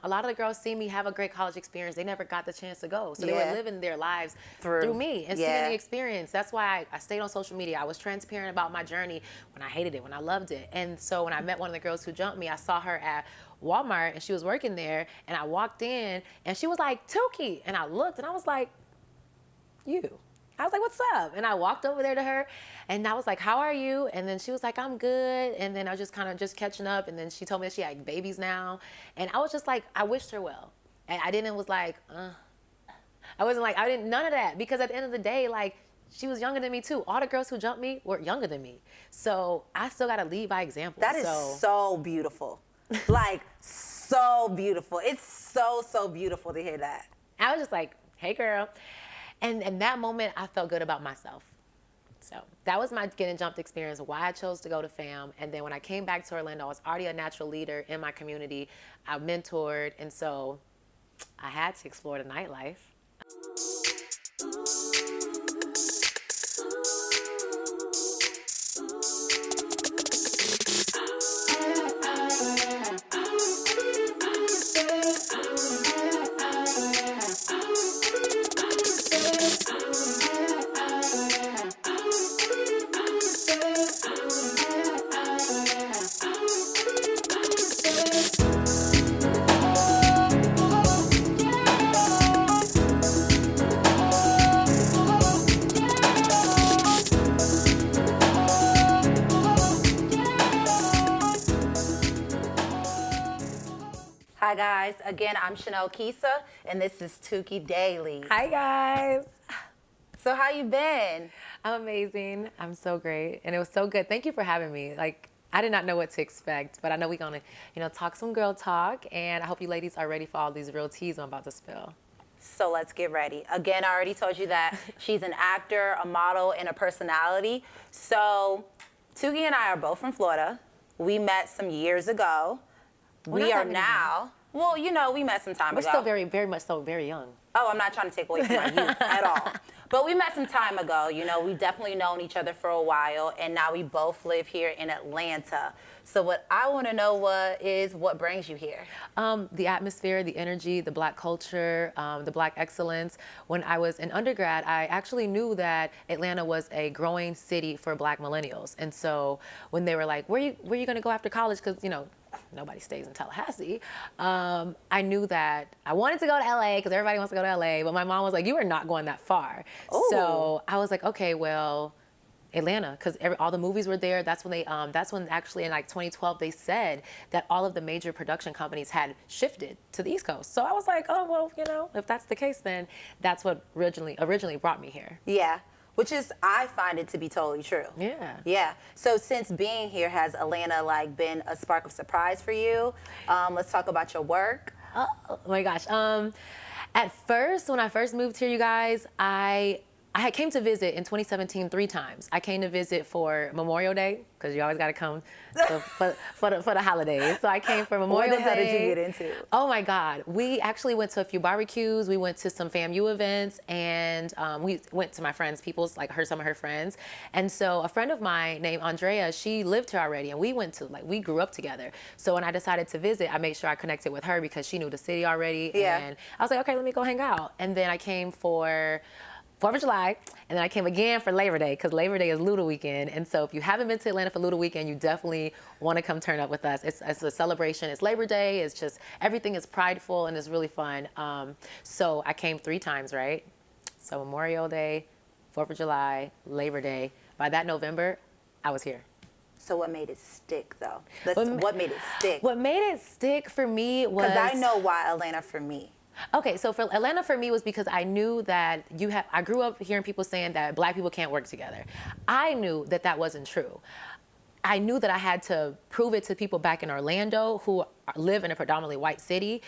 a lot of the girls see me have a great college experience. They never got the chance to go. So they Yeah. were living their lives through me and seeing Yeah. the experience. That's why I stayed on social media. I was transparent about my journey when I hated it, when I loved it. And so when I met one of the girls who jumped me, I saw her at Walmart and she was working there. And I walked in and she was like, Tuki. And I looked and I was like, you. I was like, what's up? And I walked over there to her and I was like, how are you? And then she was like, I'm good. And then I was just kind of just catching up. And then she told me that she had babies now. And I was just like, I wished her well. And I didn't was like, I wasn't like, I didn't, none of that. Because at the end of the day, like, she was younger than me too. All the girls who jumped me were younger than me. So I still got to lead by example. That is so beautiful. Like, so beautiful. It's so, so beautiful to hear that. I was just like, hey, girl. And in that moment, I felt good about myself. So that was my getting jumped experience, why I chose to go to FAM. And then when I came back to Orlando, I was already a natural leader in my community. I mentored. And so I had to explore the nightlife. Hi guys, again, I'm Chanel Kisa, and this is Tuki Daily. Hi, guys. So how you been? I'm amazing. I'm so great. And it was so good. Thank you for having me. Like, I did not know what to expect, but I know we're going to, talk some girl talk. And I hope you ladies are ready for all these real teas I'm about to spill. So let's get ready. Again, I already told you that she's an actor, a model, and a personality. So Tuki and I are both from Florida. We met some years ago. We are now, well, we met some time ago. We're still very, very much so very young. Oh, I'm not trying to take away from my youth at all. But we met some time ago. We've definitely known each other for a while, and now we both live here in Atlanta. So what I want to know is what brings you here? The atmosphere, the energy, the Black culture, the Black excellence. When I was in undergrad, I actually knew that Atlanta was a growing city for Black millennials. And so when they were like, where you going to go after college? Because, nobody stays in Tallahassee. I knew that I wanted to go to LA because everybody wants to go to LA, but my mom was like, you are not going that far. Ooh. So I was like, okay, well, Atlanta, because all the movies were there. That's when actually in like 2012 they said that all of the major production companies had shifted to the East Coast. So I was like, oh well, if that's the case, then that's what originally brought me here. Yeah. Which is, I find it to be totally true. Yeah. Yeah. So since being here, has Atlanta been a spark of surprise for you? Let's talk about your work. Oh my gosh. At first, when I first moved here, you guys, I had came to visit in 2017 3 times. I came to visit for Memorial Day, because you always got to come for the holidays. So I came for Memorial Day. What the hell did you get into? Oh my God. We actually went to a few barbecues. We went to some FAMU events, and we went to my friends, some of her friends. And so a friend of mine named Andrea, she lived here already, and we grew up together. So when I decided to visit, I made sure I connected with her because she knew the city already. Yeah. And I was like, okay, let me go hang out. And then I came for 4th of July, and then I came again for Labor Day, because Labor Day is Luda weekend. And so if you haven't been to Atlanta for Luda weekend, you definitely want to come turn up with us. It's a celebration. It's Labor Day. It's just, everything is prideful, and it's really fun. So I came 3 times, right? So Memorial Day, 4th of July, Labor Day. By that November, I was here. So what made it stick, though? What made it stick? What made it stick for me was... Because I know why Atlanta for me. Okay, so for Atlanta for me was because I knew that I grew up hearing people saying that Black people can't work together. I knew that that wasn't true. I knew that I had to prove it to people back in Orlando who live in a predominantly white city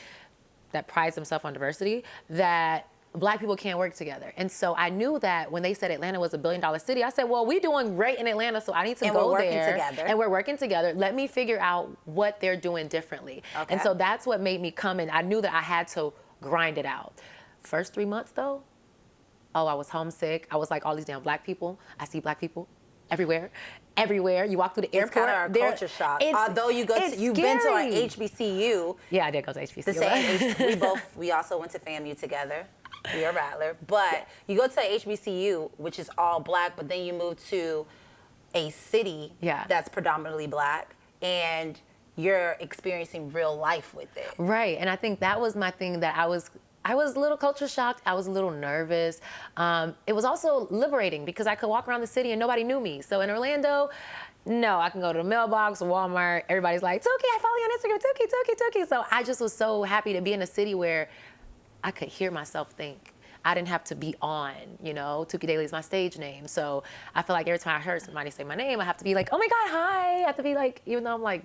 that prides themselves on diversity, that Black people can't work together. And so I knew that when they said Atlanta was a $1 billion city, I said, well, we're doing great in Atlanta, so I need to go there. And we're working together. Let me figure out what they're doing differently. Okay. And so that's what made me come in. I knew that I had to grind it out. First 3 months though, I was homesick. I was like, all these damn Black people. I see Black people everywhere. everywhere. You walk through the It's airport. kind of a culture shock. Although you've been to an scary. HBCU. Yeah, I did go to HBCU. The same. We also went to FAMU together. We are Rattler, but you go to a HBCU, which is all black, but then you move to a city that's predominantly black, and you're experiencing real life with it. Right, and I think that was my thing, that I was a little culture shocked. I was a little nervous. It was also liberating because I could walk around the city and nobody knew me. So in Orlando, no, I can go to the mailbox, Walmart. Everybody's like, Tuki, I follow you on Instagram, Tuki. So I just was so happy to be in a city where I could hear myself think. I didn't have to be on, you know. Tuki Daily is my stage name. So I feel like every time I heard somebody say my name, I have to be like, oh my God, hi. I have to be like, even though I'm like,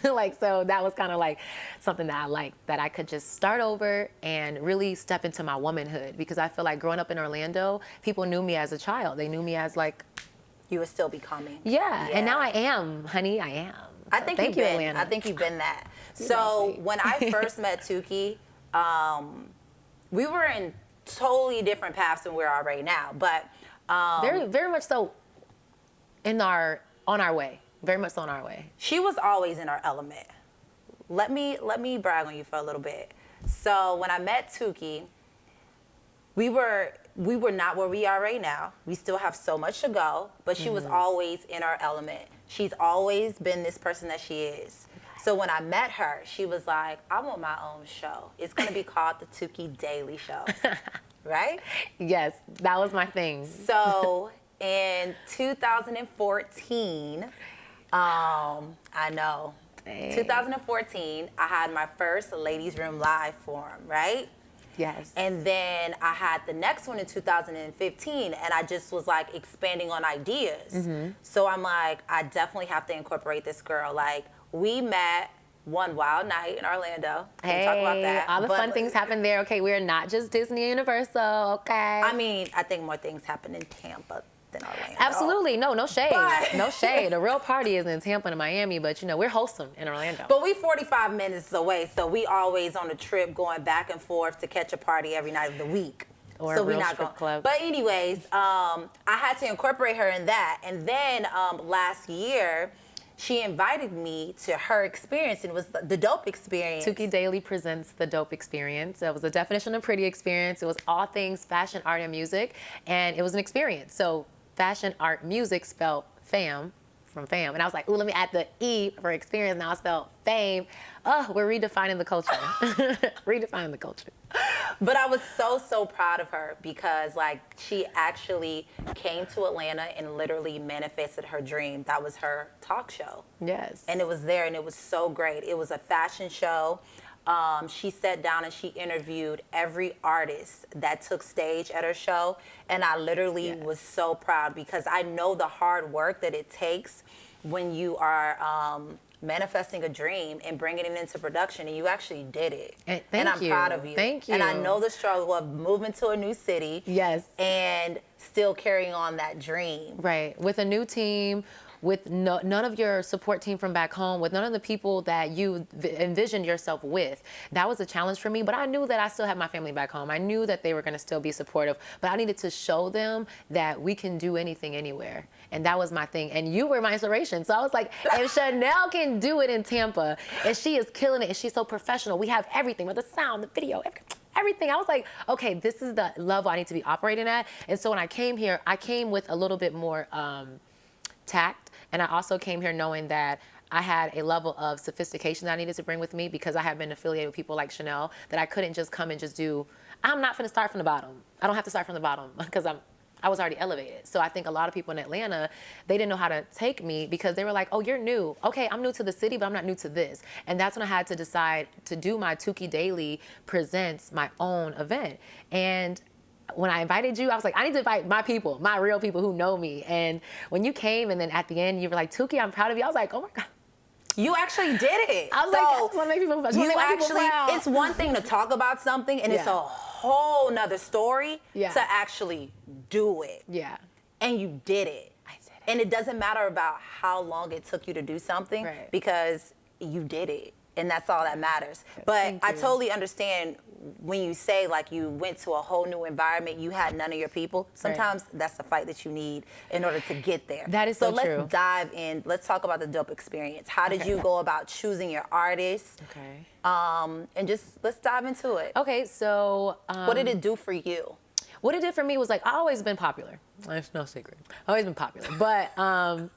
like, so that was kind of like something that I liked, that I could just start over and really step into my womanhood, because I feel like growing up in Orlando, people knew me as a child. They knew me as like, you were still becoming. Yeah, and now I am, honey, I am. I think thank you, Atlanta. I think you've been that. So when I first met Tuki, we were in totally different paths than we are right now, but very, very much so on our way. Very much so on our way. She was always in her element. Let me brag on you for a little bit. So when I met Tuki, we were not where we are right now. We still have so much to go, but she was always in her element. She's always been this person that she is. So when I met her, she was like, I want my own show. It's going to be called the Tuki Daily Show. Right? Yes, that was my thing. So in 2014, I know. Dang. 2014, I had my first Ladies Room Live forum, right? Yes. And then I had the next one in 2015, and I just was like expanding on ideas. So I'm like, I definitely have to incorporate this girl. Like, we met one wild night in Orlando. Hey, talk about that. all the fun things happen there. Okay, we're not just Disney Universal, okay? I mean, I think more things happen in Tampa than Orlando. Absolutely. No shade. But no shade. The real party is in Tampa and Miami, but you know, we're wholesome in Orlando. But we 45 minutes away, so we always on a trip going back and forth to catch a party every night of the week. Or so a we real not strip going. club. But anyways, I had to incorporate her in that. And then last year, she invited me to her experience, and it was the Dope Experience. Tuki Daily presents the Dope Experience. It was the definition of pretty experience. It was all things fashion, art, and music, and it was an experience. So fashion, art, music spelled fam, from fam. And I was like, ooh, let me add the E for experience. Now it's spelled fame. Oh, we're redefining the culture. Redefining the culture. But I was so proud of her because, like, she actually came to Atlanta and literally manifested her dream. That was her talk show. Yes. And it was there, and it was so great. It was a fashion show. She sat down and she interviewed every artist that took stage at her show. And I literally was so proud because I know the hard work that it takes when you are manifesting a dream and bringing it into production, and you actually did it. And I'm proud of you. Thank you. And I know the struggle of moving to a new city. Yes. And still carrying on that dream. Right. With a new team, with none of your support team from back home, with none of the people that you envisioned yourself with. That was a challenge for me, but I knew that I still had my family back home. I knew that they were going to still be supportive, but I needed to show them that we can do anything anywhere. And that was my thing. And you were my inspiration. So I was like, if Chanel can do it in Tampa, and she is killing it, and she's so professional, we have everything, with the sound, the video, everything. I was like, okay, this is the level I need to be operating at. And so when I came here, I came with a little bit more tact. And I also came here knowing that I had a level of sophistication that I needed to bring with me because I have been affiliated with people like Chanel, that I couldn't just come and just do, I'm not going to start from the bottom. I don't have to start from the bottom because I was already elevated. So I think a lot of people in Atlanta, they didn't know how to take me because they were like, oh, you're new. Okay, I'm new to the city, but I'm not new to this. And that's when I had to decide to do my Tuki Daily Presents, my own event. And when I invited you, I was like, I need to invite my people, my real people who know me. And when you came and then at the end, you were like, Tuki, I'm proud of you. I was like, oh my God. You actually did it. I was like, I just want to make people proud. It's one thing to talk about something, and it's a whole nother story to actually do it. Yeah. And you did it. I did it. And it doesn't matter about how long it took you to do something because you did it. and that's all that matters. Yes, But thank I you. totally understand when you say like you went to a whole new environment, you had none of your people. Sometimes that's the fight that you need in order to get there. That is so true. Let's dive in. Let's talk about the dope experience. How did you go about choosing your artists? Okay. And just let's dive into it. Okay, so What did it do for you? what it did for me was like I always been popular. It's no secret. I've always been popular, but I'm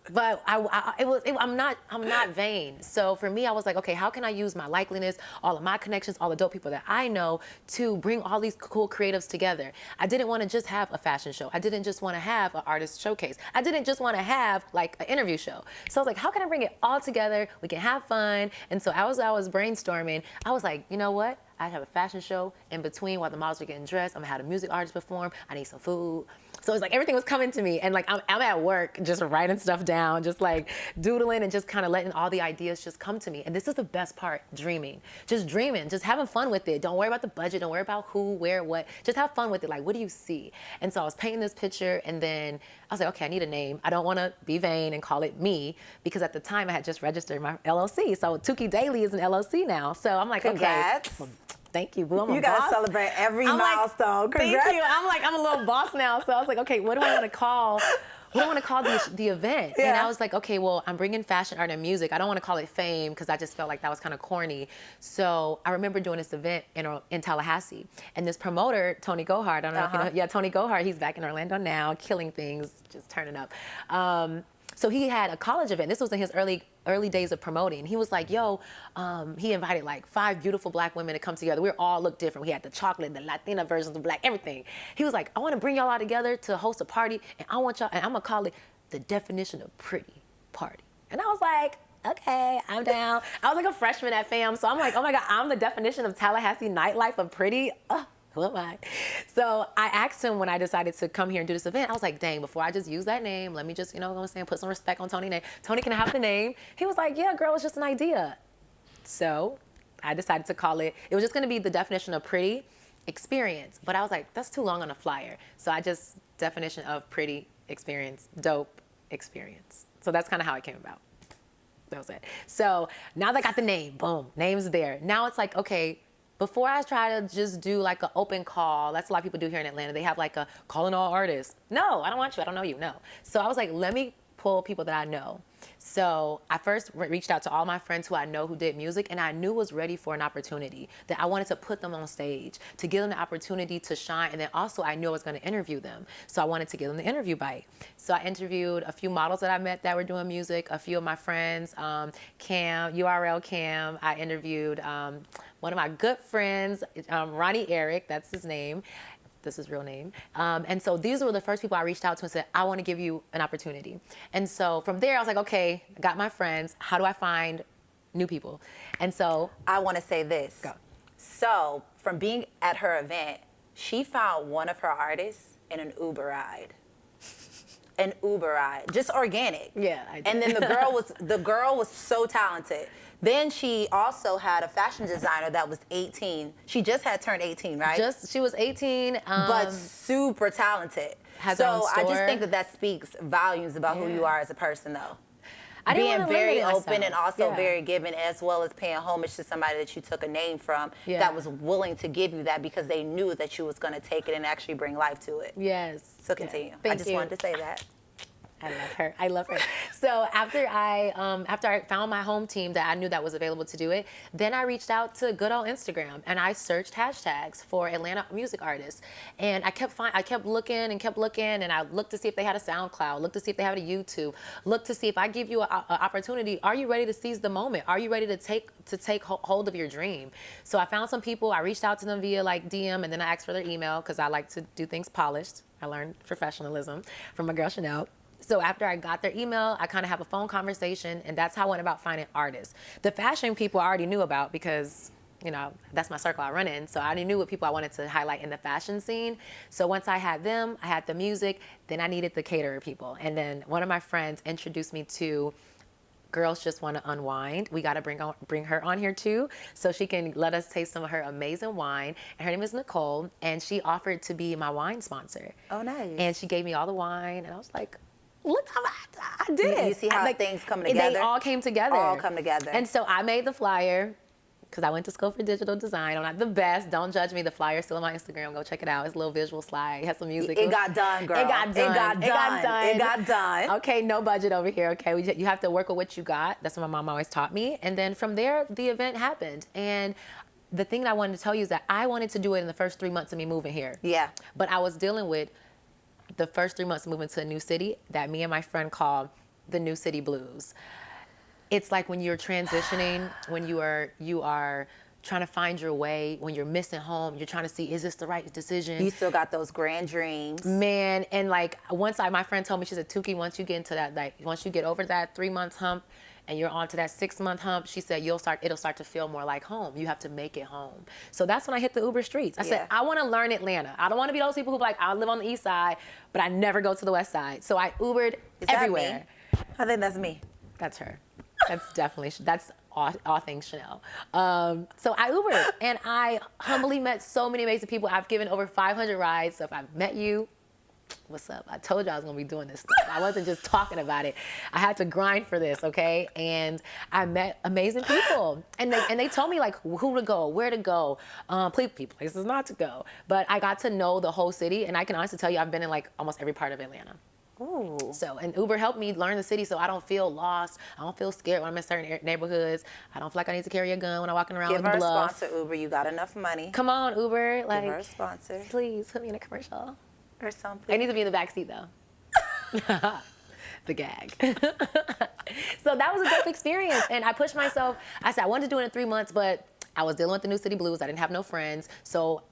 not vain. So for me, I was like, okay, how can I use my likeliness, all of my connections, all the dope people that I know to bring all these cool creatives together? I didn't want to just have a fashion show. I didn't just want to have an artist showcase. I didn't just want to have like an interview show. So I was like, how can I bring it all together? We can have fun. And so I was brainstorming. I was like, you know what? I have a fashion show in between while the models are getting dressed. I'm gonna have a music artist perform. I need some food. So it's like everything was coming to me, and like I'm at work just writing stuff down, just like doodling and just kind of letting all the ideas just come to me. And this is the best part, dreaming, just having fun with it. Don't worry about the budget. Don't worry about who, where, what. Just have fun with it. Like, what do you see? And so I was painting this picture, and then I was like, okay, I need a name. I don't want to be vain and call it me, because at the time I had just registered my LLC. So Tuki Daily is an LLC now. So I'm like, Congrats. okay. Thank you, boo. I'm a You gotta boss. celebrate every I'm like, milestone. thank Congrats. you. I'm a little boss now. So I was like, okay, what do I want to call? What do I want to call the event? And Yeah. I was like, okay, well, I'm bringing fashion, art, and music. I don't want to call it fame because I just felt like that was kind of corny. So I remember doing this event in Tallahassee, and this promoter, Tony Gohard, I don't know if you know, yeah, Tony Gohard, he's back in Orlando now, killing things, just turning up. So he had a college event. This was in his early days of promoting. He was like, yo, he invited like 5 beautiful black women to come together. We all looked different. We had the chocolate, the Latina versions of black, everything. He was like, I want to bring y'all all together to host a party, and I want y'all, and I'm gonna call it the definition of pretty party. And I was like, okay, I'm down. I was like a freshman at FAM, so I'm like, oh my God, I'm the definition of Tallahassee nightlife of pretty. Who am I? So I asked him when I decided to come here and do this event, I was like, dang, before I just use that name, let me just, you know what I'm saying, put some respect on Tony's name. Tony, can I have the name? He was like, yeah, girl, it's just an idea. So I decided to call it, it was just gonna be the definition of pretty experience. But I was like, that's too long on a flyer. So I just, definition of pretty experience, dope experience. So that's kind of how it came about. That was it. So now that I got the name, boom, name's there. Now it's like, okay, before I try to just do like an open call, that's a lot of people do here in Atlanta. They have like a calling all artists. No, I don't want you. I don't know you. No. So I was like, let me pull people that I know. So I first reached out to all my friends who I know who did music, and I knew was ready for an opportunity, that I wanted to put them on stage, to give them the opportunity to shine. And then also I knew I was going to interview them. So I wanted to give them the interview bite. So I interviewed a few models that I met that were doing music, a few of my friends, Cam, URL Cam. I interviewed one of my good friends, Ronnie Eric, that's his name. This is his real name. And so these were the first people I reached out to and said, I want to give you an opportunity. And so from there, I was like, okay, I got my friends. How do I find new people? And so I want to say this. Go. So from being at her event, she found one of her artists in an Uber ride. An Uber ride, just organic. Yeah, I did. And then the girl was so talented. Then she also had a fashion designer that was 18. She just had turned 18, right? she was 18. But super talented. Has her own So I just store. think that speaks volumes about who you are as a person, though. I didn't Being wanna very limit open and myself. also Yeah. very giving, as well as paying homage to somebody that you took a name from that was willing to give you that because they knew that you was going to take it and actually bring life to it. Yes. So continue. Yeah. I just wanted to say that. I love her. I love her. So after I found my home team that I knew that was available to do it, then I reached out to good old Instagram and I searched hashtags for Atlanta music artists. And I kept looking and I looked to see if they had a SoundCloud, looked to see if they had a YouTube, looked to see if I give you an opportunity, are you ready to seize the moment? Are you ready to take hold of your dream? So I found some people, I reached out to them via like DM, and then I asked for their email because I like to do things polished. I learned professionalism from my girl Chanel. So after I got their email, I kind of have a phone conversation, and that's how I went about finding artists. The fashion people I already knew about because, you know, that's my circle I run in. So I already knew what people I wanted to highlight in the fashion scene. So once I had them, I had the music, then I needed the caterer people. And then one of my friends introduced me to Girls Just Want to Unwind. We got to bring her on here too, so she can let us taste some of her amazing wine. And her name is Nicole, and she offered to be my wine sponsor. Oh, nice. And she gave me all the wine, and I was like, look how I did it. You see how like, things come together? They all came together. All come together. And so I made the flyer. because I went to school for digital design. I'm not the best. Don't judge me. The flyer's still on my Instagram. Go check it out. It's a little visual slide. It has some music. It got done, girl. It got done. It got done. It got done. Okay, no budget over here. Okay, you have to work with what you got. That's what my mom always taught me. And then from there, the event happened. And the thing that I wanted to tell you is that I wanted to do it in the first 3 months of me moving here. Yeah. But I was dealing with the first 3 months of moving to a new city that me and my friend call the New City Blues. It's like when you're transitioning, when you are trying to find your way, when you're missing home, you're trying to see, is this the right decision? You still got those grand dreams. Man, and like my friend told me, she said, Tuki, once you get into that, like once you get over that 3 month hump and you're onto that 6 month hump, she said, it'll start to feel more like home. You have to make it home. So that's when I hit the Uber streets. I said, I want to learn Atlanta. I don't want to be those people who like, I live on the east side, but I never go to the west side. So I Ubered everywhere. I think that's me. That's her. That's all things Chanel. So I Ubered, and I humbly met so many amazing people. I've given over 500 rides. So if I've met you, what's up? I told you I was gonna be doing this stuff. I wasn't just talking about it. I had to grind for this, okay? And I met amazing people, and they told me like who to go, where to go, places not to go. But I got to know the whole city, and I can honestly tell you I've been in like almost every part of Atlanta. Ooh. So, and Uber helped me learn the city so I don't feel lost. I don't feel scared when I'm in certain neighborhoods. I don't feel like I need to carry a gun when I'm walking around Give with her the a bluff. sponsor, Uber. You got enough money. Come on, Uber. Like, Give her a sponsor. please put me in a commercial. Or something. I need to be in the back seat though. The gag. So that was a dope experience. And I pushed myself. I said I wanted to do it in 3 months, but I was dealing with the New City Blues. I didn't have no friends. So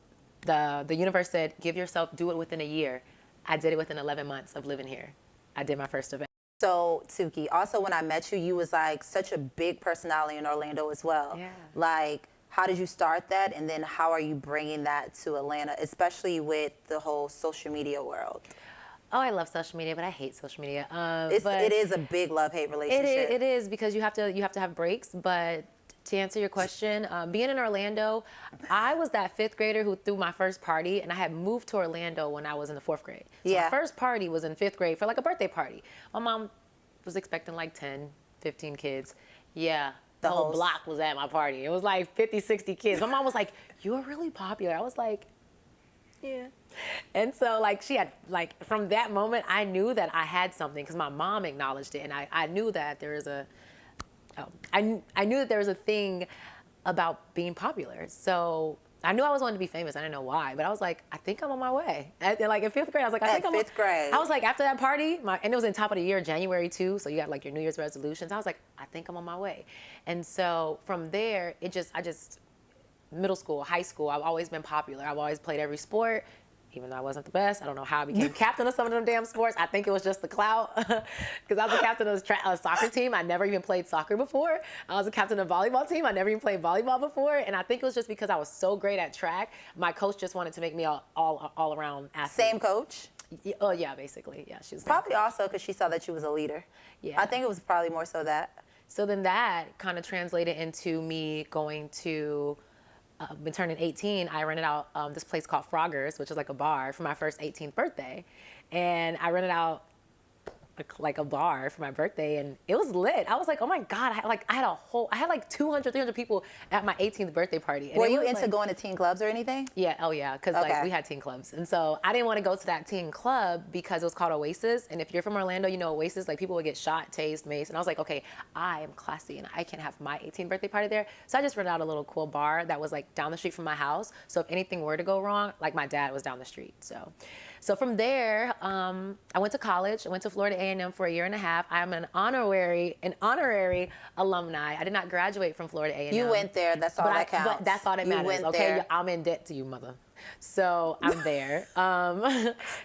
the universe said, do it within a year. I did it within 11 months of living here. I did my first event. So, Tuki, also when I met you, you was like such a big personality in Orlando as well. Yeah. Like, how did you start that? And then how are you bringing that to Atlanta, especially with the whole social media world? Oh, I love social media, but I hate social media. It is a big love-hate relationship. It is because you have to have breaks. But to answer your question, being in Orlando, I was that fifth grader who threw my first party, and I had moved to Orlando when I was in the fourth grade. So my first party was in fifth grade for like a birthday party. My mom was expecting like 10, 15 kids. Yeah. The whole block was at my party. It was like 50, 60 kids. My mom was like, you're really popular. I was like, yeah. And so like she had, like from that moment, I knew that I had something because my mom acknowledged it. And I knew that there is I knew that there was a thing about being popular. So I knew I was wanting to be famous. I didn't know why, but I was like, I think I'm on my way. And like in fifth grade, I was like, I think I'm fifth grade. I was like, after that party, and it was in top of the year, January too. So you got like your New Year's resolutions. I was like, I think I'm on my way. And so from there, middle school, high school, I've always been popular. I've always played every sport. Even though I wasn't the best, I don't know how I became captain of some of them damn sports. I think it was just the clout, because I was a captain of a soccer team. I never even played soccer before. I was a captain of a volleyball team. I never even played volleyball before. And I think it was just because I was so great at track. My coach just wanted to make me all around athlete. Same coach? Oh yeah, basically, yeah. She was probably also because she saw that you was a leader. Yeah. I think it was probably more so that. So then that kind of translated into me going to. Been turning 18, I rented out this place called Froggers, which is like a bar, for my first 18th birthday. And I rented out like a bar for my birthday, and it was lit. I was like, oh my God, I had like 200, 300 people at my 18th birthday party. And were you into going to teen clubs or anything? Yeah, oh yeah, because like we had teen clubs. And so I didn't want to go to that teen club because it was called Oasis. And if you're from Orlando, you know Oasis, like people would get shot, tased, maced. And I was like, okay, I am classy and I can have my 18th birthday party there. So I just rented out a little cool bar that was like down the street from my house. So if anything were to go wrong, like my dad was down the street. So from there, I went to college. I went to Florida A&M for a year and a half. I'm an honorary alumni. I did not graduate from Florida A&M. You went there. That's all that counts. But that's all that matters. Okay, there. I'm in debt to you, mother. So I'm there.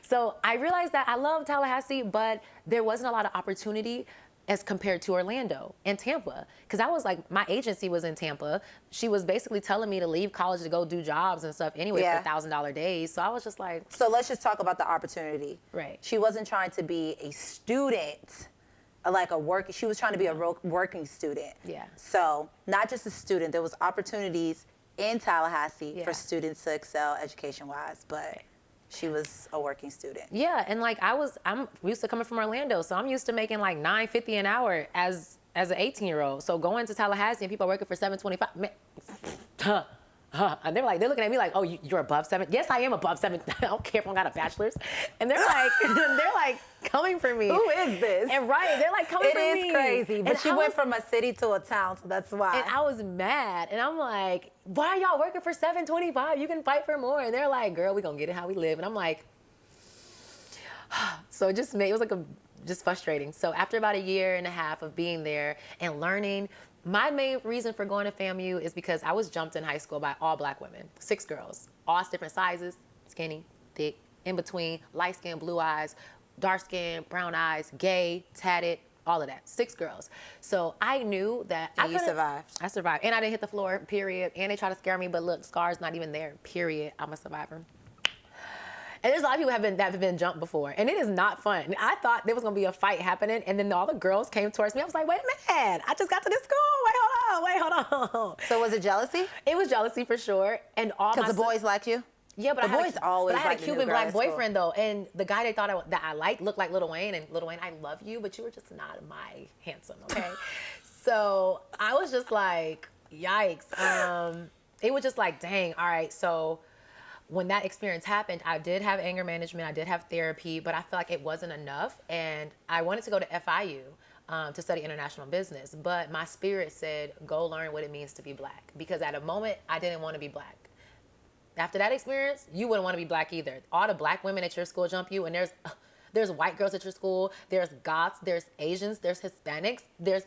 So I realized that I love Tallahassee, but there wasn't a lot of opportunity as compared to Orlando and Tampa. Because I was like, my agency was in Tampa. She was basically telling me to leave college to go do jobs and stuff anyway for $1,000 days. So I was just like. So let's just talk about the opportunity. Right. She wasn't trying to be a student, she was trying to be a working student. Yeah. So not just a student, there was opportunities in Tallahassee for students to excel education-wise, but she was a working student. Yeah, and like I'm used to coming from Orlando, so I'm used to making like $9.50 an hour as as an 18-year-old. So going to Tallahassee and people are working for $7.25. Man, and they're looking at me like, oh, you're above seven? Yes, I am above seven. I don't care if I got a bachelor's. And they're like coming for me. Who is this? And they're like coming for me. It is crazy. But and you went from a city to a town, so that's why. And I was mad. And I'm like, why are y'all working for $7.25? You can fight for more. And they're like, girl, we gonna get it how we live. And I'm like, so it was like just frustrating. So after about a year and a half of being there and learning, my main reason for going to FAMU is because I was jumped in high school by all black women, 6 girls, all different sizes, skinny, thick, in between, light skin, blue eyes, dark skin, brown eyes, gay, tatted, all of that, 6 girls. So I knew that you survived. I survived. And I didn't hit the floor, period. And they tried to scare me, but look, scar's not even there, period. I'm a survivor. And there's a lot of people that have been jumped before, and it is not fun. I thought there was gonna be a fight happening, and then all the girls came towards me. I was like, wait a minute, I just got to this school. Wait, hold on. So was it jealousy? It was jealousy for sure, and all because the boys liked you. Yeah, but the boys always. But I had like a Cuban black boyfriend though, and the guy they thought that I liked looked like Lil Wayne, and Lil Wayne, I love you, but you were just not my handsome, okay? So I was just like, yikes. It was just like, dang, all right, so. When that experience happened, I did have anger management, I did have therapy, but I felt like it wasn't enough. And I wanted to go to FIU to study international business, but my spirit said, go learn what it means to be black. Because at a moment, I didn't want to be black. After that experience, you wouldn't want to be black either. All the black women at your school jump you, and there's white girls at your school, there's Goths, there's Asians, there's Hispanics, there's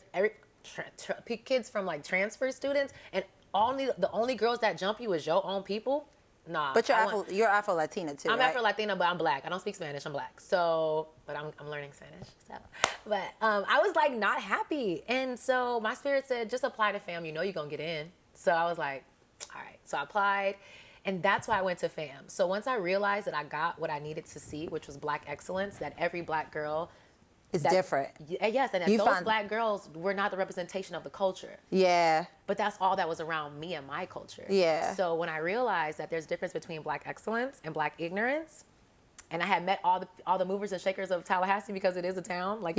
kids from like transfer students, and the only girls that jump you is your own people. Nah, but you're Afro-Latina too, I'm right? Afro-Latina, but I'm black. I don't speak Spanish. I'm black. So, but I'm learning Spanish. So, but I was like not happy, and so my spirit said, just apply to FAM. You know you're gonna get in. So I was like, all right. So I applied, and that's why I went to FAM. So once I realized that I got what I needed to see, which was black excellence, that every black girl. It's different. Yes, and that those black girls were not the representation of the culture. Yeah. But that's all that was around me and my culture. Yeah. So when I realized that there's a difference between black excellence and black ignorance, and I had met all the movers and shakers of Tallahassee because it is a town, like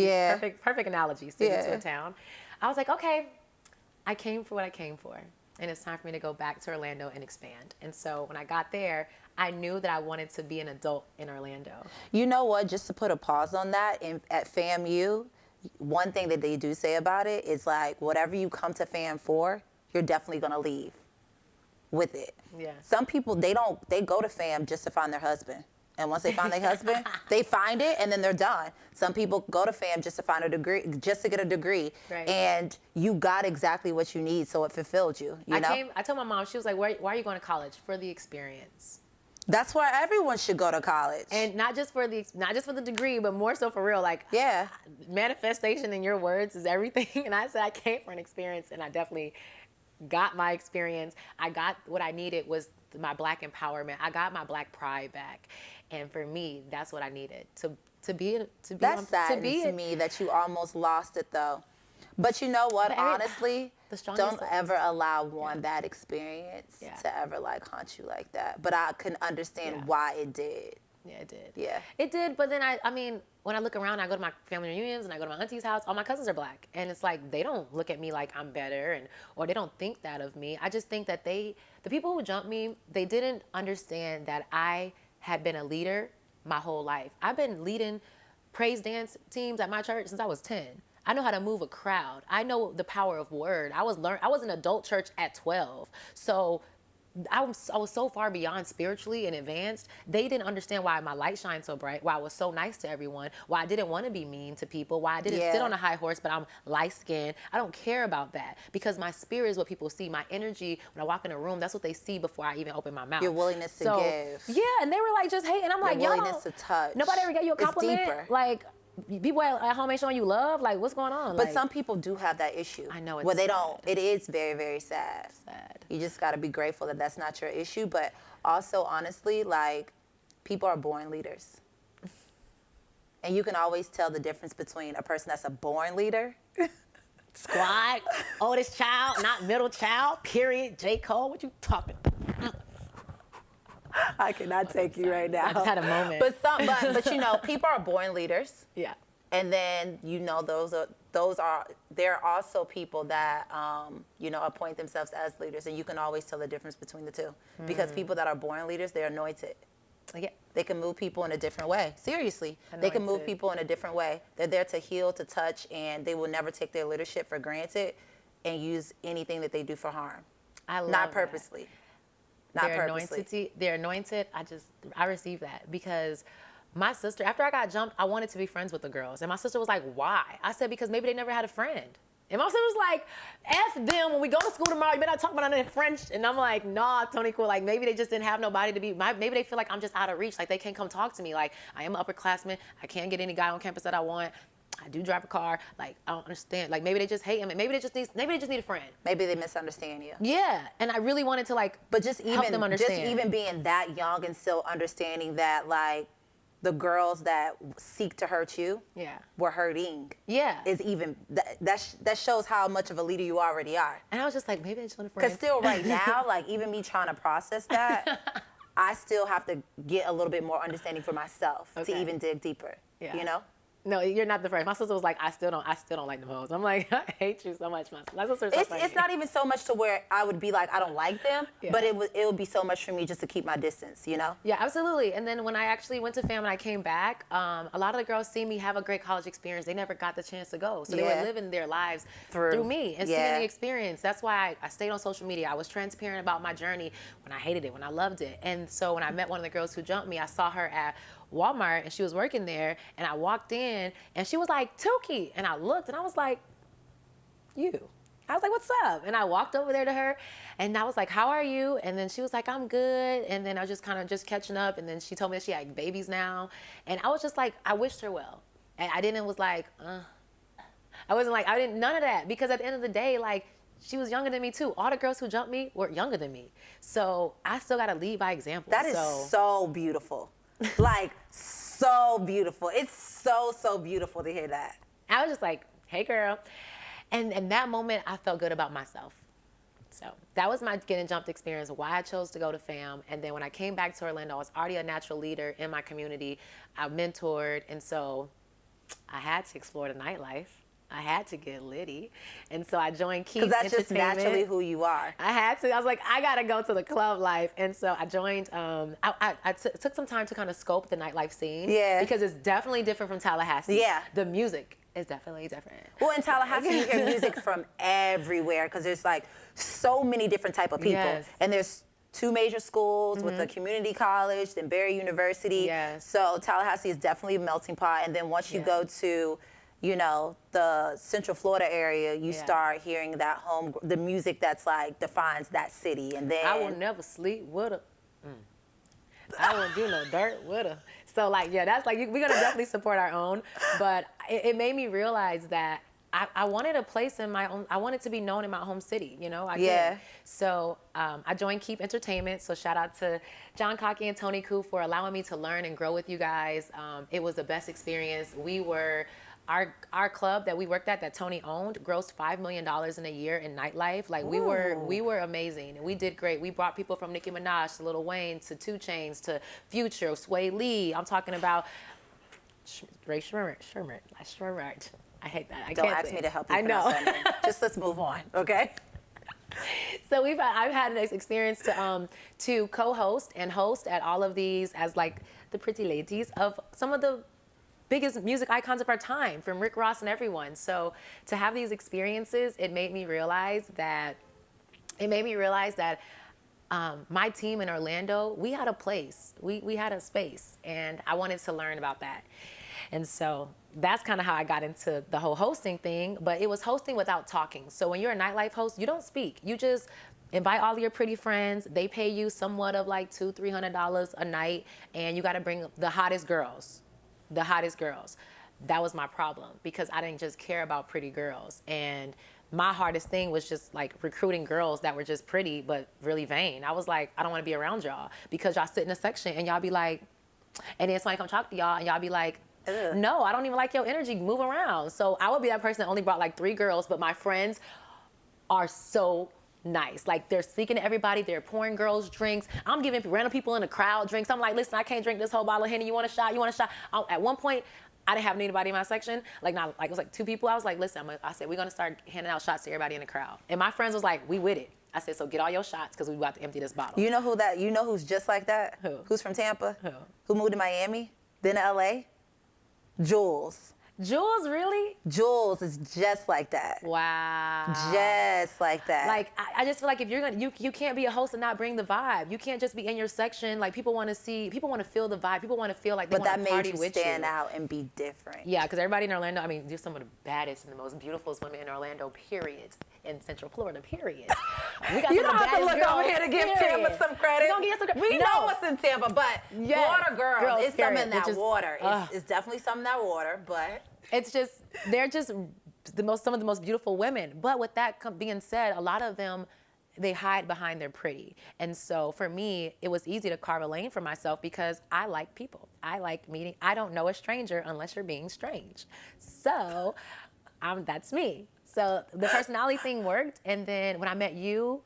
perfect analogy, city to a town. I was like, okay, I came for what I came for, and it's time for me to go back to Orlando and expand. And so when I got there, I knew that I wanted to be an adult in Orlando. You know what? Just to put a pause on that, at FAMU, one thing that they do say about it is like, whatever you come to FAM for, you're definitely gonna leave with it. Yeah. Some people, they go to FAM just to find their husband. And once they find their husband, they find it and then they're done. Some people go to FAM just to find a degree, just to get a degree. Right. And you got exactly what you need, so it fulfilled you. You know? I told my mom, she was like, why are you going to college? For the experience. That's why everyone should go to college. And not just for the degree, but more so for real. Like, yeah, manifestation in your words is everything. And I said I came for an experience, and I definitely got my experience. I got what I needed was my black empowerment. I got my black pride back, and for me, that's what I needed to be. That's sad to me that you almost lost it though. But you know what? Honestly, don't ever allow one bad experience to ever like haunt you like that. But I can understand why it did. Yeah, it did. Yeah. It did, but then I mean, when I look around, I go to my family reunions and I go to my auntie's house, all my cousins are black. And it's like, they don't look at me like I'm better or they don't think that of me. I just think that the people who jumped me, they didn't understand that I had been a leader my whole life. I've been leading praise dance teams at my church since I was 10. I know how to move a crowd. I know the power of word. I was in adult church at 12. So I was so far beyond spiritually and advanced. They didn't understand why my light shined so bright, why I was so nice to everyone, why I didn't want to be mean to people, why I didn't sit on a high horse, but I'm light-skinned. I don't care about that because my spirit is what people see. My energy, when I walk in a room, that's what they see before I even open my mouth. Your willingness to give. Yeah, and they were like, just hate. And I'm like, your willingness to touch. Nobody ever gave you a compliment? It's deeper. Like, people at home ain't showing you love? Like, what's going on? But some people do have that issue. I know it's where they sad. don't. It is very, very sad. You just got to be grateful that that's not your issue. But also, honestly, like, people are born leaders. And you can always tell the difference between a person that's a born leader. Squad, oldest child, not middle child, period. J. Cole, what you talking? I cannot take you right now. I just had a moment. But you know, people are born leaders. Yeah. And then, you know, those are they're also people that appoint themselves as leaders, and you can always tell the difference between the two. Because people that are born leaders, they're anointed. Yeah. They can move people in a different way. Seriously, they can move people in a different way. They're there to heal, to touch, and they will never take their leadership for granted and use anything that they do for harm. I love Not that. purposely. Not purposely. They're anointed. I received that because my sister, after I got jumped, I wanted to be friends with the girls. And my sister was like, why? I said, because maybe they never had a friend. And my sister was like, F them, when we go to school tomorrow, you better not talk about it in French. And I'm like, nah, Tony, cool. Like, maybe they just didn't have nobody to be, maybe they feel like I'm just out of reach. Like, they can't come talk to me. Like, I am an upperclassman. I can't get any guy on campus that I want. I do drive a car. Like, I don't understand. Like, maybe they just hate him. And maybe they just need a friend. Maybe they misunderstand you. Yeah. And I really wanted to, like, but just help them understand. Just even being that young and still understanding that, like, the girls that seek to hurt you were hurting. Yeah. Is even, that shows how much of a leader you already are. And I was just like, maybe they just want a friend. Because still right now, like, even me trying to process that, I still have to get a little bit more understanding for myself to even dig deeper, you know? No, you're not the first. My sister was like, I still don't like them hoes. I'm like, I hate you so much. My sister's so funny. It's not even so much to where I would be like, I don't like them, but it would be so much for me just to keep my distance, you know? Yeah, absolutely. And then when I actually went to FAM and I came back, a lot of the girls see me have a great college experience. They never got the chance to go. So they were living their lives through me and seeing the experience. That's why I stayed on social media. I was transparent about my journey when I hated it, when I loved it. And so when I met one of the girls who jumped me, I saw her at Walmart and she was working there, and I walked in and she was like, Tuki, and I looked and I was like, you. I was like, what's up? And I walked over there to her and I was like, how are you? And then she was like, I'm good. And then I was just kind of just catching up, and then she told me that she had babies now, and I was just like, I wished her well. And I didn't was like, I wasn't like, I didn't, none of that, because at the end of the day, like, she was younger than me too. All the girls who jumped me were younger than me. So I still got to lead by example. That is so beautiful. Like, so beautiful. It's so beautiful to hear that. I was just like, hey, girl. And in that moment, I felt good about myself. So that was my getting jumped experience, why I chose to go to FAM. And then when I came back to Orlando, I was already a natural leader in my community. I mentored. And so I had to explore the nightlife. I had to get litty. And so I joined Keith Entertainment. Because that's just naturally who you are. I had to. I was like, I got to go to the club life. And so I joined, I took some time to kind of scope the nightlife scene. Yeah. Because it's definitely different from Tallahassee. Yeah. The music is definitely different. Well, in Tallahassee, you hear music from everywhere because there's like so many different type of people. Yes. And there's 2 major schools with a community college, then Barry University. Yes. So Tallahassee is definitely a melting pot. And then once you go to, you know, the Central Florida area, you start hearing that the music that's like defines that city. And then I will never sleep with her. I won't do no dirt with her. So like, yeah, that's like, we're gonna definitely support our own. But it made me realize that I wanted a place in my own, I wanted to be known in my home city, you know? I did. So I joined Keep Entertainment. So shout out to John Cocky and Tony Koo for allowing me to learn and grow with you guys. It was the best experience. We were, our club that we worked at, that Tony owned, grossed $5 million in a year in nightlife. Like, we were amazing. And we did great. We brought people from Nicki Minaj to Lil Wayne to 2 Chainz to Future, Sway Lee. I'm talking about Ray Shermer. I hate that. Don't ask me to help you. I know. Just let's move on, okay? So I've had an experience to co-host and host at all of these as like the pretty ladies of some of the biggest music icons of our time, from Rick Ross and everyone. So to have these experiences, it made me realize that my team in Orlando, we had a place, we had a space, and I wanted to learn about that. And so that's kind of how I got into the whole hosting thing, but it was hosting without talking. So when you're a nightlife host, you don't speak. You just invite all of your pretty friends. They pay you somewhat of like $200-300 a night, and you got to bring the hottest girls. That was my problem, because I didn't just care about pretty girls. And my hardest thing was just like recruiting girls that were just pretty but really vain. I was like, I don't want to be around y'all, because y'all sit in a section and y'all be like, and then somebody come talk to y'all and y'all be like, no, I don't even like your energy, move around. So I would be that person that only brought like 3 girls, but my friends are so nice. Like, they're speaking to everybody, they're pouring girls drinks. I'm giving random people in the crowd drinks. I'm like, listen, I can't drink this whole bottle of Henny. You want a shot? At one point, I didn't have anybody in my section. Like, not like, it was like 2 people. I was like, listen, I said, we're going to start handing out shots to everybody in the crowd. And my friends was like, we with it. I said, so get all your shots because we about to empty this bottle. You know who's just like that? Who? Who's from Tampa? Who? Who moved to Miami? Then to LA? Jules. Jules, really? Jules is just like that. Wow. Just like that. Like, I just feel like if you're gonna, you can't be a host and not bring the vibe. You can't just be in your section. Like, people want to feel the vibe. People want to feel like they but want that to party made you with stand out and be different. Yeah, because everybody in Orlando, I mean, you're some of the baddest and the most beautiful women in Orlando, period. In Central Florida, period. We got You some don't of the have to baddest look over girls, here to give period. Tampa some credit. We gonna give some credit. We No. know what's in Tampa, but Yes. Florida girls, it's something in period. that Which is- water. It's definitely something in that water, but It's just, they're just some of the most beautiful women. But with that being said, a lot of them, they hide behind their pretty. And so for me, it was easy to carve a lane for myself because I like people. I like meeting. I don't know a stranger unless you're being strange. So that's me. So the personality thing worked. And then when I met you,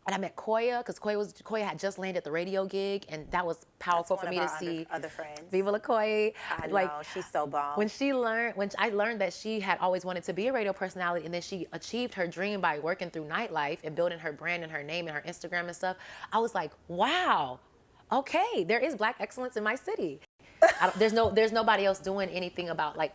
and I met Koya, because Koya had just landed the radio gig, and that was powerful for me to see. Other friends. Viva La Koya. I Like, know, she's so bomb. when I learned that she had always wanted to be a radio personality, and then she achieved her dream by working through nightlife and building her brand and her name and her Instagram and stuff, I was like, wow, okay, there is Black excellence in my city. There's nobody else doing anything about like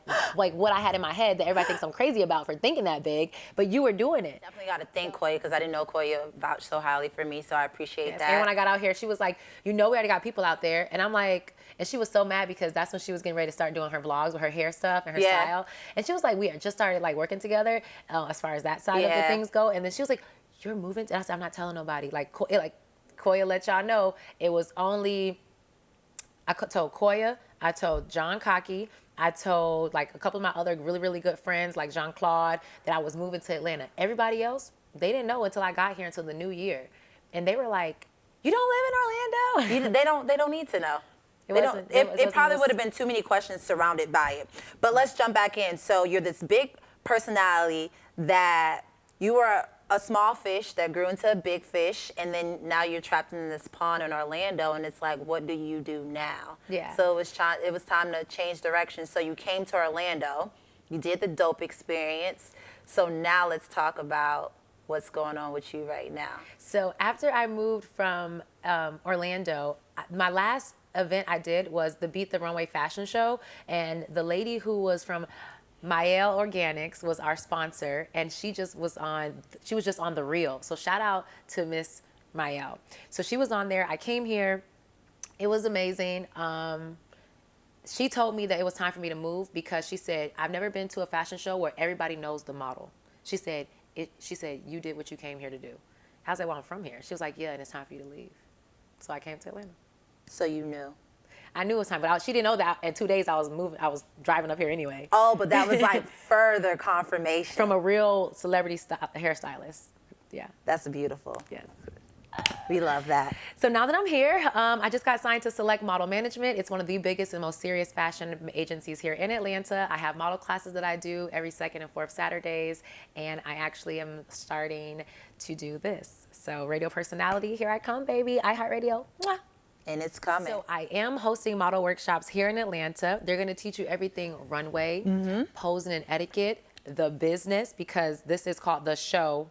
what I had in my head that everybody thinks I'm crazy about for thinking that big, but you were doing it. Definitely got to thank Koya because I didn't know Koya vouched so highly for me, so I appreciate that. And when I got out here, she was like, we already got people out there. And I'm like, and she was so mad because that's when she was getting ready to start doing her vlogs with her hair stuff and her style. And she was like, we had just started like working together as far as that side of the things go. And then she was like, you're moving to, and I said, I'm not telling nobody. Like Koya let y'all know, it was only, I told Koya, I told John Cocky, I told like a couple of my other really, really good friends like Jean-Claude that I was moving to Atlanta. Everybody else, they didn't know until I got here until the new year. And they were like, you don't live in Orlando? They don't need to know. It Probably would have been too many questions surrounded by it. But let's jump back in. So you're this big personality that you were a small fish that grew into a big fish, and then now you're trapped in this pond in Orlando, and it's like, what do you do now? Yeah. So it was time to change direction. So you came to Orlando. You did the dope experience. So now let's talk about what's going on with you right now. So after I moved from Orlando, my last event I did was the Beat the Runway fashion show, and the lady who was from Mael Organics was our sponsor, and she was just on The Reel. So shout out to Miss Mael. So she was on there. I came here. It was amazing. She told me that it was time for me to move because she said, I've never been to a fashion show where everybody knows the model. She said, you did what you came here to do. I was like, well, I'm from here. She was like, yeah, and it's time for you to leave. So I came to Atlanta. So you knew. I knew it was time, but she didn't know that in 2 days I was driving up here anyway. Oh, but that was like further confirmation. From a real celebrity hairstylist. Yeah. That's beautiful. Yes. We love that. So now that I'm here, I just got signed to Select Model Management. It's one of the biggest and most serious fashion agencies here in Atlanta. I have model classes that I do every second and fourth Saturdays, and I actually am starting to do this. So radio personality, here I come, baby. iHeartRadio. Mwah. And it's coming. So I am hosting model workshops here in Atlanta. They're going to teach you everything runway, posing and etiquette, the business, because this is called the show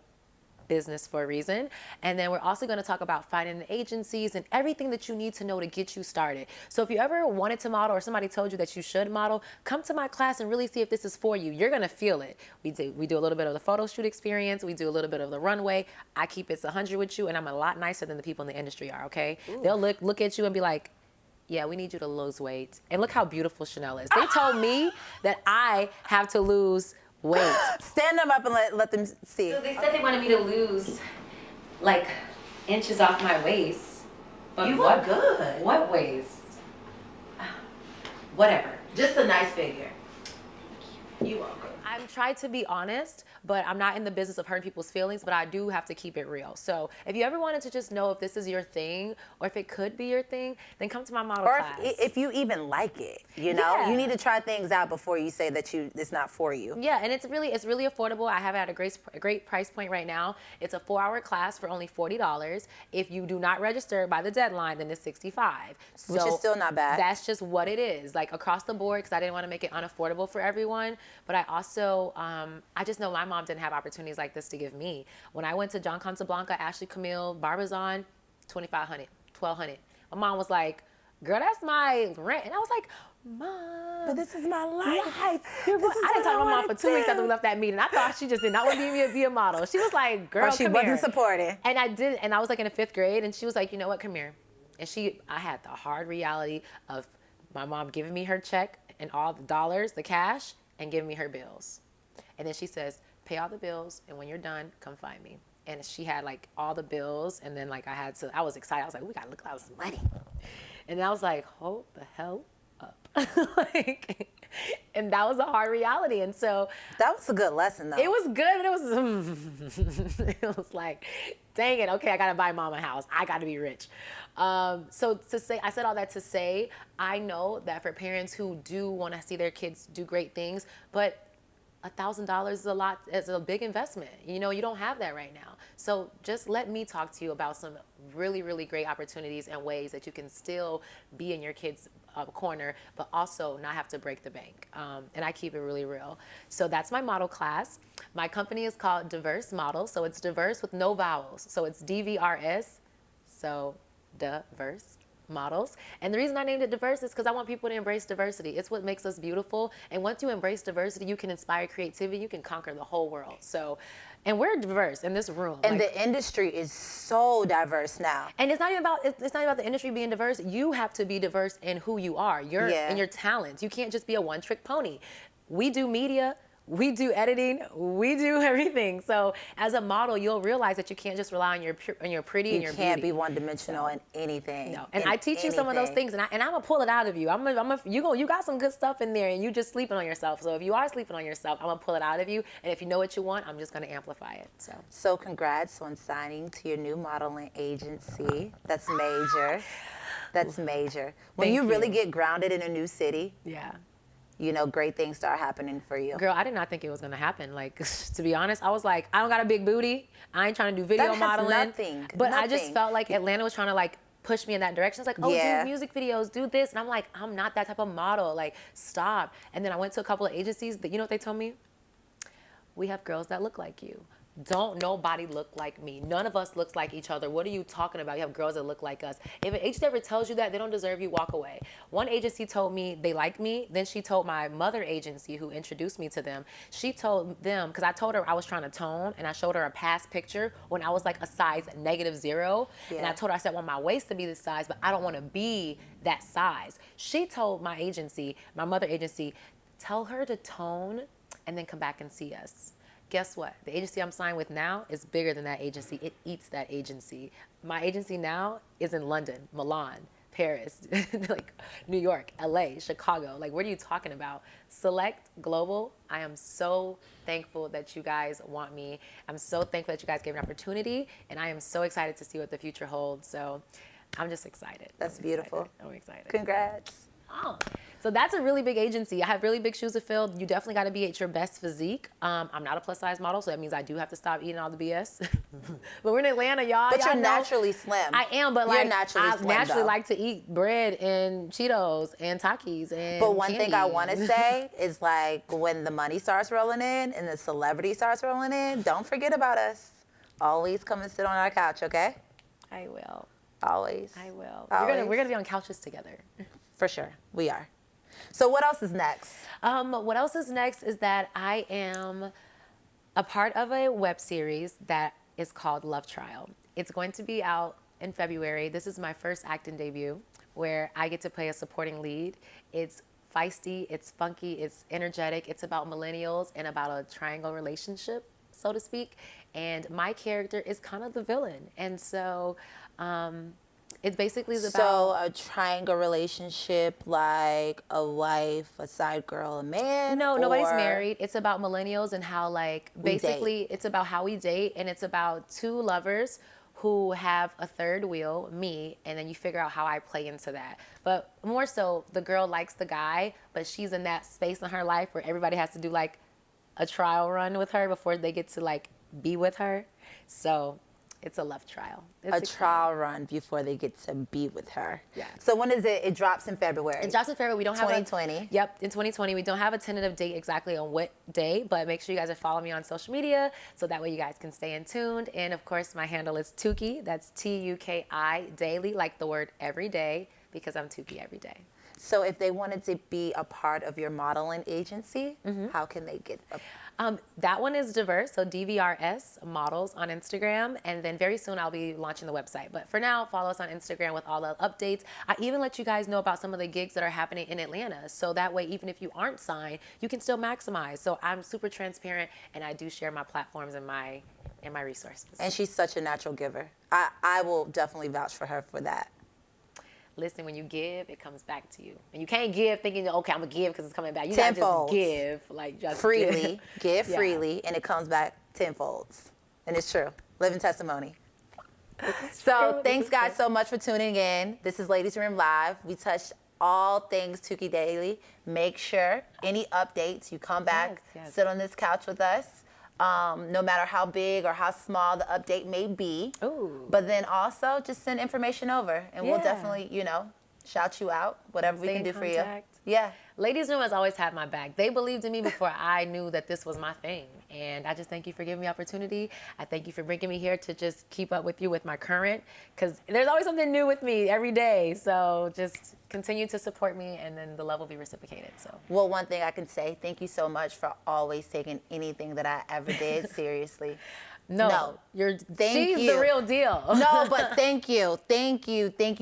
business for a reason. And then we're also going to talk about finding agencies and everything that you need to know to get you started. So if you ever wanted to model or somebody told you that you should model, come to my class and really see if this is for you. You're going to feel it. We do a little bit of the photo shoot experience. We do a little bit of the runway. I keep it 100 with you, and I'm a lot nicer than the people in the industry are, okay? Ooh. They'll look at you and be like, yeah, we need you to lose weight. And look how beautiful Chanel is. They told me that I have to lose weight. Stand them up and let them see. So they said they wanted me to lose like inches off my waist. But you look good. What waist? Whatever. Just a nice figure. You are good. I'm trying to be honest, but I'm not in the business of hurting people's feelings, but I do have to keep it real. So if you ever wanted to just know if this is your thing or if it could be your thing, then come to my model Or class. if you even like it, you know, Yeah. you need to try things out before you say that it's not for you. Yeah, and it's really affordable. I have it at a great price point right now. It's a 4-hour class for only $40. If you do not register by the deadline, then it's $65. So Which is still not bad. That's just what it is, like across the board, because I didn't want to make it unaffordable for everyone. But I also, I just know my mom didn't have opportunities like this to give me. When I went to John Casablanca, Ashley Camille, Barbizon, $2,500, $1,200. My mom was like, "Girl, that's my rent," and I was like, "Mom, But this is my life. I didn't talk to my mom for 2 weeks after we left that meeting. I thought she just did not want me to be a model. She was like, "Girl, Or she come wasn't here." supporting. And I did, and I was like in the 5th grade, and she was like, "You know what? Come here." And I had the hard reality of my mom giving me her check and all the dollars, the cash, and giving me her bills. And then she says, "Pay all the bills, and when you're done, come find me." And she had like all the bills, and then like I was excited. I was like, "We gotta look at some money." And I was like, "Hold the hell up." Like, and that was a hard reality. And so That was a good lesson, though. it was good, but it was it was like, dang it, okay, I gotta buy mom a house. I gotta be rich. So I said all that to say, I know that for parents who do want to see their kids do great things, but $1,000 is a lot. It's a big investment. You know, you don't have that right now. So just let me talk to you about some really, really great opportunities and ways that you can still be in your kids' corner, but also not have to break the bank. And I keep it really real. So that's my model class. My company is called Diverse Model. So it's diverse with no vowels. So it's DVRS. So diverse models. And the reason I named it diverse is because I want people to embrace diversity. It's what makes us beautiful. And once you embrace diversity, you can inspire creativity. You can conquer the whole world. So, and we're diverse in this room. And the industry is so diverse now. And it's not even about the industry being diverse. You have to be diverse in who you are. In your talents. You can't just be a one-trick pony. We do media. We do editing, we do everything. So as a model, you'll realize that you can't just rely on your pretty and your beauty. You can't be one-dimensional in anything. No, and I teach you some of those things, and I'm gonna pull it out of you. You got some good stuff in there, and you just sleeping on yourself. So if you are sleeping on yourself, I'm gonna pull it out of you, and if you know what you want, I'm just gonna amplify it. So congrats on signing to your new modeling agency. That's major. That's major. When Thank you really you. get grounded in a new city, Yeah. you know, great things start happening for you. Girl, I did not think it was gonna happen. Like, to be honest, I was like, I don't got a big booty. I ain't trying to do video That has modeling. nothing. But I just Nothing. felt like Atlanta was trying to like push me in that direction. It's like, oh, Yeah. do music videos, do this. And I'm like, I'm not that type of model. Like, stop. And then I went to a couple of agencies that, you know what they told me? We have girls that look like you. Don't nobody look like me. None of us looks like each other. What are you talking about? You have girls that look like us. If an agency ever tells you that, they don't deserve you, walk away. One agency told me they liked me. Then she told my mother agency who introduced me to them, she told them, because I told her I was trying to tone, and I showed her a past picture when I was like a size -0. And I told her, I said, I want my waist to be this size, but I don't want to be that size. She told my agency, my mother agency, tell her to tone and then come back and see us. Guess what? The agency I'm signed with now is bigger than that agency. It eats that agency. My agency now is in London, Milan, Paris, like New York, LA, Chicago. Like, what are you talking about? Select Global. I am so thankful that you guys want me. I'm so thankful that you guys gave me an opportunity, and I am so excited to see what the future holds. So I'm just excited. That's beautiful. I'm excited. Congrats. Oh, so that's a really big agency. I have really big shoes to fill. You definitely got to be at your best physique. I'm not a plus size model, so that means I do have to stop eating all the BS. But we're in Atlanta, y'all. But y'all you're know. naturally slim. I am, but You're like naturally I slim, naturally though. like to eat bread and Cheetos and Takis and But one thing I candy. want to say is, like, when the money starts rolling in and the celebrity starts rolling in, don't forget about us. Always come and sit on our couch, okay? I will. Always. I will. Always. We're gonna be on couches together. For sure. We are. So what else is next? What else is next is that I am a part of a web series that is called Love Trial. It's going to be out in February. This is my first acting debut where I get to play a supporting lead. It's feisty, it's funky, it's energetic. It's about millennials and about a triangle relationship, so to speak. And my character is kind of the villain. And so It basically is So about. a triangle relationship, like a wife, a side girl, a man. No, nobody's or married. It's about millennials and how, like, We date. basically, it's about how we date, and it's about two lovers who have a third wheel, me, and then you figure out how I play into that. But more so, the girl likes the guy, but she's in that space in her life where everybody has to do like a trial run with her before they get to like be with her. So it's a love trial. It's A exciting. trial run before they get to be with her. Yeah. So when is it? It drops in February. It drops in February. We don't have 2020. Yep, in 2020. We don't have a tentative date exactly on what day, but make sure you guys are following me on social media so that way you guys can stay in tuned. And of course, my handle is Tuki. That's Tuki Daily, like the word every day, because I'm Tuki every day. So if they wanted to be a part of your modeling agency, how can they get a That one is diverse, so DVRS Models on Instagram, and then very soon I'll be launching the website. But for now, follow us on Instagram with all the updates. I even let you guys know about some of the gigs that are happening in Atlanta, so that way, even if you aren't signed, you can still maximize. So I'm super transparent, and I do share my platforms and my resources. And she's such a natural giver. I will definitely vouch for her for that. Listen, when you give, it comes back to you. And you can't give thinking, okay, I'm going to give because it's coming back. You got to Tenfold. just give. Like, just Freely, give Yeah. freely, and it comes back tenfolds. And it's true. Living testimony. So thanks, guys, so much for tuning in. This is Ladies Room Live. We touched all things Tuki Daily. Make sure any updates, you come back, Yes. sit on this couch with us. No matter how big or how small the update may be. Ooh. But then also just send information over, and we'll Yeah. definitely, shout you out, whatever we Stay can in do for you. contact. Yeah. Ladies Room has always had my back. They believed in me before I knew that this was my thing. And I just thank you for giving me opportunity. I thank you for bringing me here to just keep up with you with my current, because there's always something new with me every day. So just continue to support me, and then the love will be reciprocated. So Well, one thing I can say, thank you so much for always taking anything that I ever did seriously. no, she's you. the real deal. No, but thank you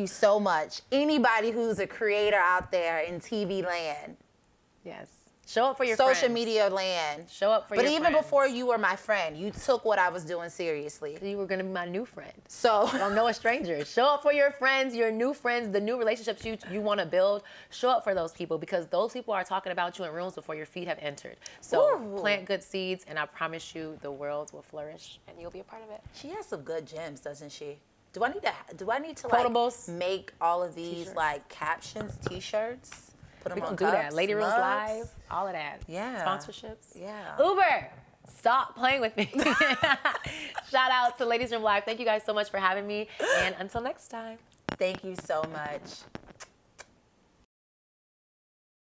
so much. Anybody who's a creator out there in TV land, Yes. Show up for your social friends. media land. Show up for But your even friends. before you were my friend, you took what I was doing seriously. You were going to be my new friend. So Don't know a stranger. Show up for your friends, your new friends, the new relationships you want to build. Show up for those people, because those people are talking about you in rooms before your feet have entered. So Ooh. plant good seeds, and I promise you the world will flourish, and you'll be a part of it. she has some good gems, doesn't she? Do I need to Quotables. like make all of these T-shirts. like captions, T-shirts? Put them We're on going to do that. cups, Lady Rooms mugs? Live, all of that. Yeah. Sponsorships. Yeah. Uber, stop playing with me. Shout out to Ladies Room Live. Thank you guys so much for having me. And until next time. Thank you so much.